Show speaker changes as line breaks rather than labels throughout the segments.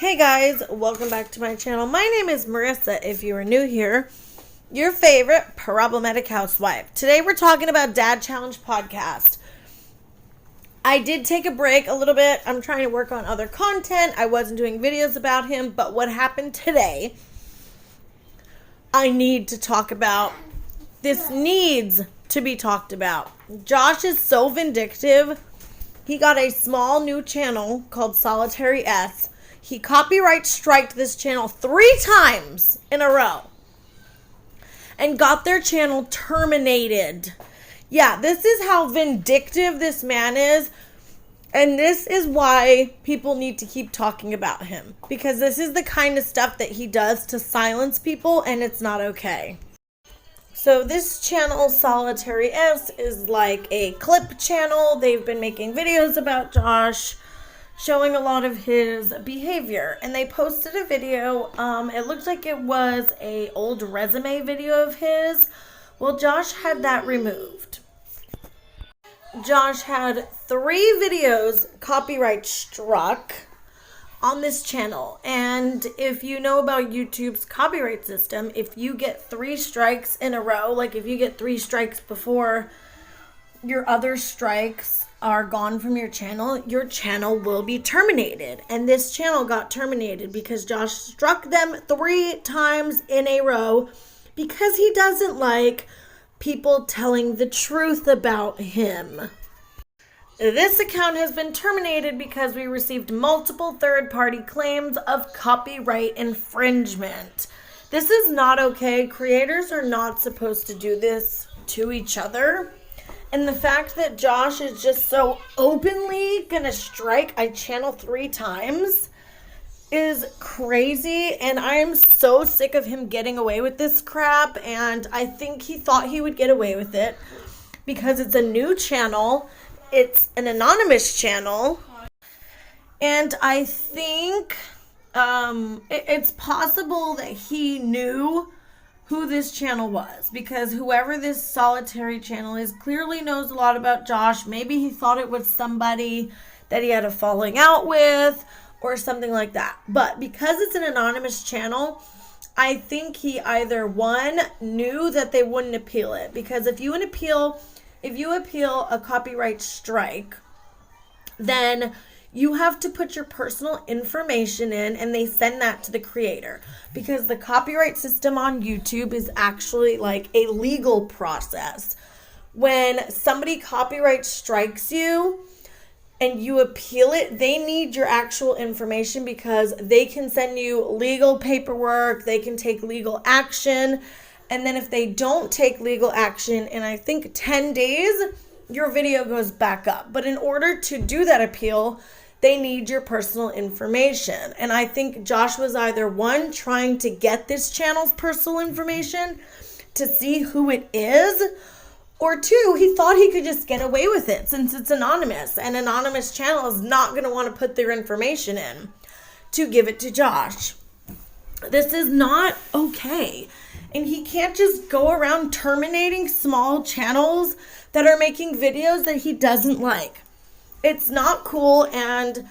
Hey guys, welcome back to my channel. My name is Marissa, if you are new here, your favorite problematic housewife. Today we're talking about Dad Challenge Podcast. I did take a break a little bit. I'm trying to work on other content. I wasn't doing videos about him, but what happened today, I need to talk about. This needs to be talked about. Josh is so vindictive. He got a small new channel called Solitary S. He copyright striked this channel 3 times in a row and got their channel terminated. Yeah, this is how vindictive this man is. And this is why people need to keep talking about him. Because this is the kind of stuff that he does to silence people, and it's not okay. So this channel, Solitary S, is like a clip channel. They've been making videos about Josh, showing a lot of his behavior. And they posted a video. It looked like it was a old resume video of his. Well, Josh had that removed. Josh had 3 videos copyright struck on this channel. And if you know about YouTube's copyright system, if you get 3 strikes in a row, like if you get 3 strikes before your other strikes are gone from your channel will be terminated. And this channel got terminated because Josh struck them 3 times in a row because he doesn't like people telling the truth about him. This account has been terminated because we received multiple third-party claims of copyright infringement. This is not okay. Creators are not supposed to do this to each other. And the fact that Josh is just so openly gonna strike a channel 3 times is crazy. And I am so sick of him getting away with this crap. And I think he thought he would get away with it because it's a new channel. It's an anonymous channel. And I think it's possible that he knew who this channel was, because whoever this Solitary channel is clearly knows a lot about Josh. Maybe he thought it was somebody that he had a falling out with or something like that. But because it's an anonymous channel, I think he either, one, knew that they wouldn't appeal it, because if you appeal a copyright strike, then you have to put your personal information in, and they send that to the creator, because the copyright system on YouTube is actually like a legal process. When somebody copyright strikes you and you appeal it, they need your actual information because they can send you legal paperwork, they can take legal action, and then if they don't take legal action in, I think, 10 days, your video goes back up. But in order to do that appeal, they need your personal information. And I think Josh was either, one, trying to get this channel's personal information to see who it is, or 2, he thought he could just get away with it since it's anonymous. An anonymous channel is not going to want to put their information in to give it to Josh. This is not okay. And he can't just go around terminating small channels that are making videos that he doesn't like. It's not cool, and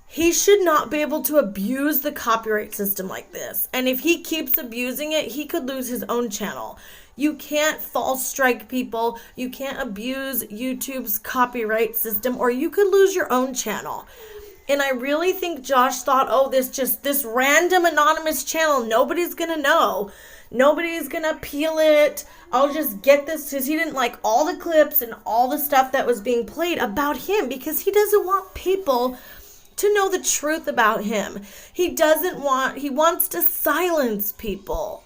he should not be able to abuse the copyright system like this. And if he keeps abusing it, he could lose his own channel. You can't false strike people. You can't abuse YouTube's copyright system, or you could lose your own channel. And I really think Josh thought, oh, this random anonymous channel, nobody's going to know. Nobody's going to appeal it. I'll just get this, because he didn't like all the clips and all the stuff that was being played about him, because he doesn't want people to know the truth about him. He wants to silence people.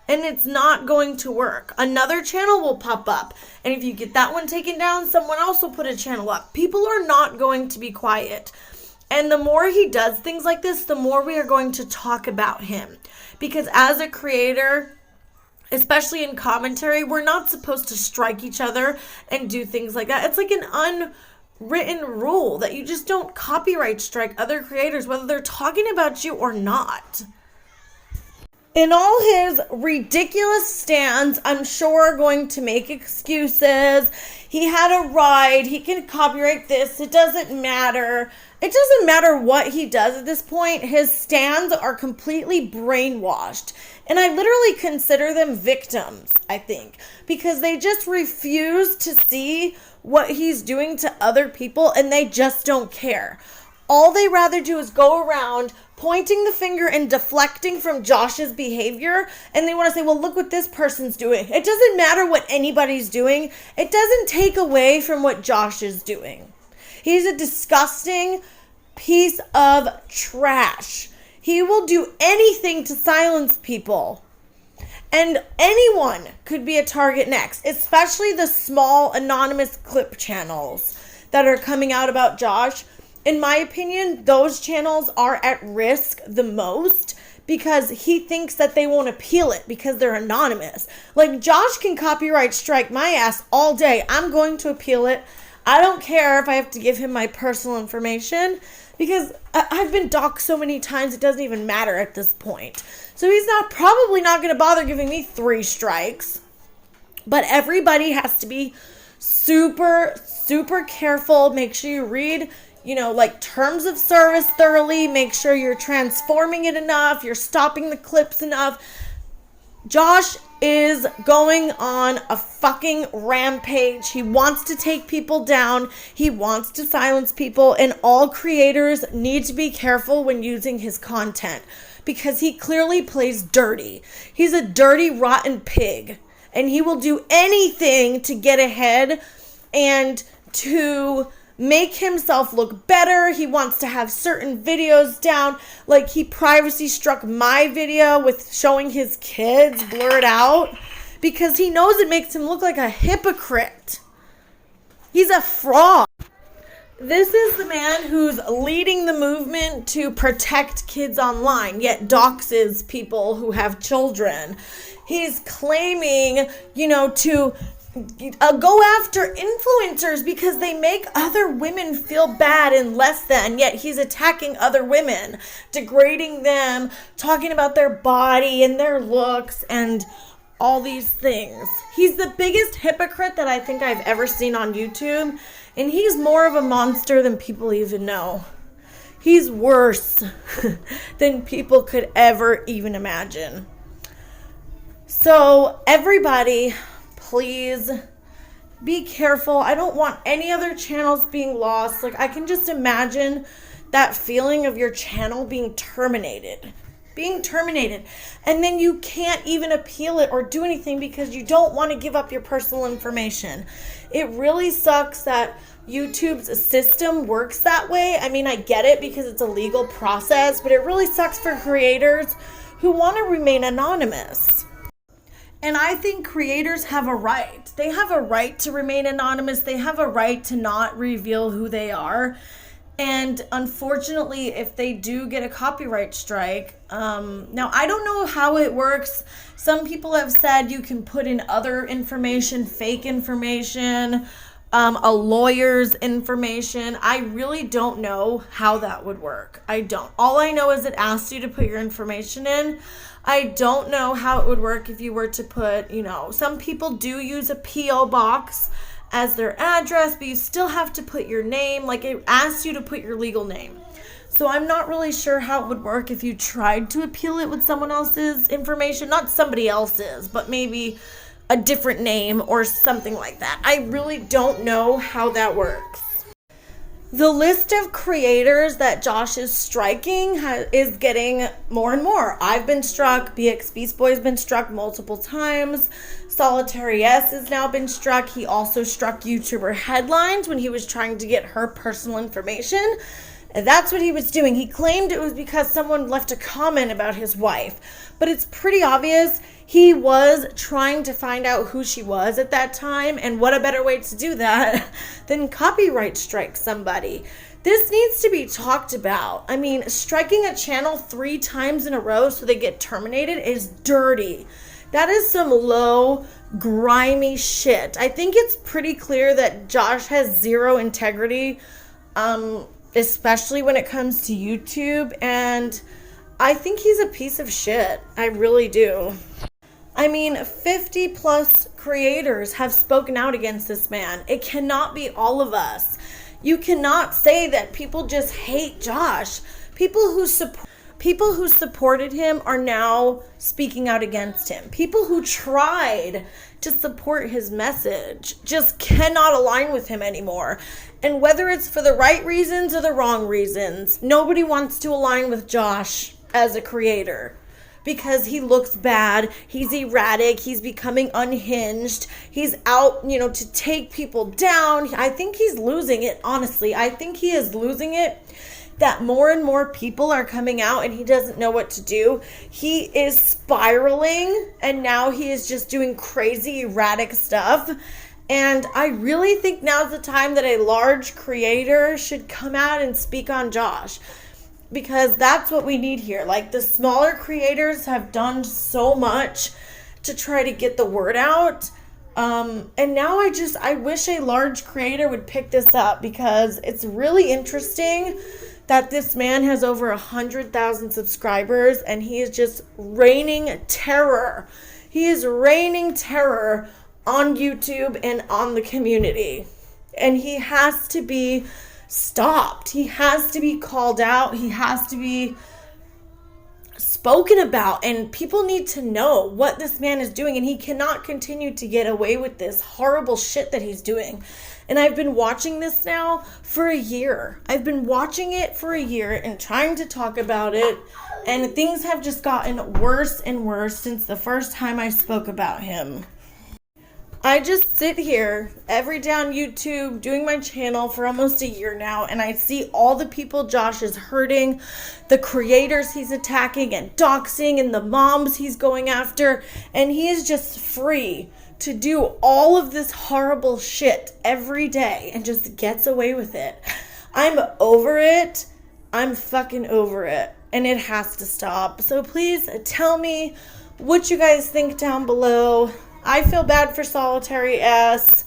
And it's not going to work. Another channel will pop up. And if you get that one taken down, someone else will put a channel up. People are not going to be quiet. And the more he does things like this, the more we are going to talk about him. Because as a creator, especially in commentary, we're not supposed to strike each other and do things like that. It's like an unwritten rule that you just don't copyright strike other creators, whether they're talking about you or not. In all his ridiculous stands, I'm sure going to make excuses. He had a ride. He can copyright this. It doesn't matter. It doesn't matter what he does at this point. His stands are completely brainwashed. And I literally consider them victims, I think, because they just refuse to see what he's doing to other people and they just don't care. All they rather do is go around pointing the finger and deflecting from Josh's behavior, and they want to say, well, look what this person's doing. It doesn't matter what anybody's doing. It doesn't take away from what Josh is doing. He's a disgusting piece of trash. He will do anything to silence people. And anyone could be a target next, especially the small anonymous clip channels that are coming out about Josh. In my opinion, those channels are at risk the most because he thinks that they won't appeal it because they're anonymous. Like, Josh can copyright strike my ass all day. I'm going to appeal it. I don't care if I have to give him my personal information because I've been doxxed so many times it doesn't even matter at this point. So he's probably not going to bother giving me 3 strikes. But everybody has to be super, super careful. Make sure you read, like terms of service thoroughly. Make sure you're transforming it enough. You're stopping the clips enough. Josh is going on a fucking rampage. He wants to take people down. He wants to silence people. And all creators need to be careful when using his content because he clearly plays dirty. He's a dirty, rotten pig. And he will do anything to get ahead and to make himself look better. He wants to have certain videos down. Like, he privacy struck my video with showing his kids blurred out because he knows it makes him look like a hypocrite. He's a fraud. This is the man who's leading the movement to protect kids online, yet doxes people who have children. He's claiming, to go after influencers because they make other women feel bad and less than, yet he's attacking other women, degrading them, talking about their body and their looks and all these things. He's the biggest hypocrite that I think I've ever seen on YouTube, and he's more of a monster than people even know. He's worse than people could ever even imagine. So everybody, please be careful. I don't want any other channels being lost. Like, I can just imagine that feeling of your channel being terminated. And then you can't even appeal it or do anything because you don't want to give up your personal information. It really sucks that YouTube's system works that way. I mean, I get it because it's a legal process, but it really sucks for creators who want to remain anonymous. And I think creators have a right. They have a right to remain anonymous. They have a right to not reveal who they are. And unfortunately, if they do get a copyright strike, now I don't know how it works. Some people have said you can put in other information, fake information, a lawyer's information. I really don't know how that would work. I don't. All I know is it asks you to put your information in. I don't know how it would work if you were to put, some people do use a P.O. box as their address, but you still have to put your name. Like, it asks you to put your legal name. So I'm not really sure how it would work if you tried to appeal it with someone else's information. Not somebody else's, but maybe a different name or something like that. I really don't know how that works. The list of creators that Josh is striking is getting more and more. I've been struck. BX Beast Boy's been struck multiple times. Solitary S has now been struck. He also struck YouTuber Headlines when he was trying to get her personal information. And that's what he was doing. He claimed it was because someone left a comment about his wife. But it's pretty obvious he was trying to find out who she was at that time. And what a better way to do that than copyright strike somebody. This needs to be talked about. I mean, striking a channel 3 times in a row so they get terminated is dirty. That is some low, grimy shit. I think it's pretty clear that Josh has zero integrity, especially when it comes to YouTube. And I think he's a piece of shit. I really do. I mean, 50 plus creators have spoken out against this man. It cannot be all of us. You cannot say that people just hate Josh. People who supported him are now speaking out against him. People who tried to support his message just cannot align with him anymore. And whether it's for the right reasons or the wrong reasons, nobody wants to align with Josh as a creator. Because he looks bad, he's erratic, he's becoming unhinged, he's out, to take people down. I think he's losing it, honestly. I think he is losing it, that more and more people are coming out and he doesn't know what to do. He is spiraling, and now he is just doing crazy, erratic stuff. And I really think now's the time that a large creator should come out and speak on Josh. Because that's what we need here. Like, the smaller creators have done so much to try to get the word out. And now I wish a large creator would pick this up, because it's really interesting that this man has over 100,000 subscribers and he is just reigning terror. He is reigning terror on YouTube and on the community. And he has to be stopped. He has to be called out. He has to be spoken about, and people need to know what this man is doing, and he cannot continue to get away with this horrible shit that he's doing. And I've been watching this now for a year. I've been watching it for a year and trying to talk about it, and things have just gotten worse and worse since the first time I spoke about him. I just sit here every day on YouTube doing my channel for almost a year now, and I see all the people Josh is hurting, the creators he's attacking and doxing, and the moms he's going after, and he is just free to do all of this horrible shit every day and just gets away with it. I'm over it. I'm fucking over it, and it has to stop. So please tell me what you guys think down below. I feel bad for Solitary S.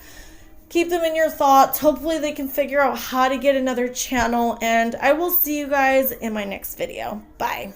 Keep them in your thoughts. Hopefully they can figure out how to get another channel. And I will see you guys in my next video. Bye.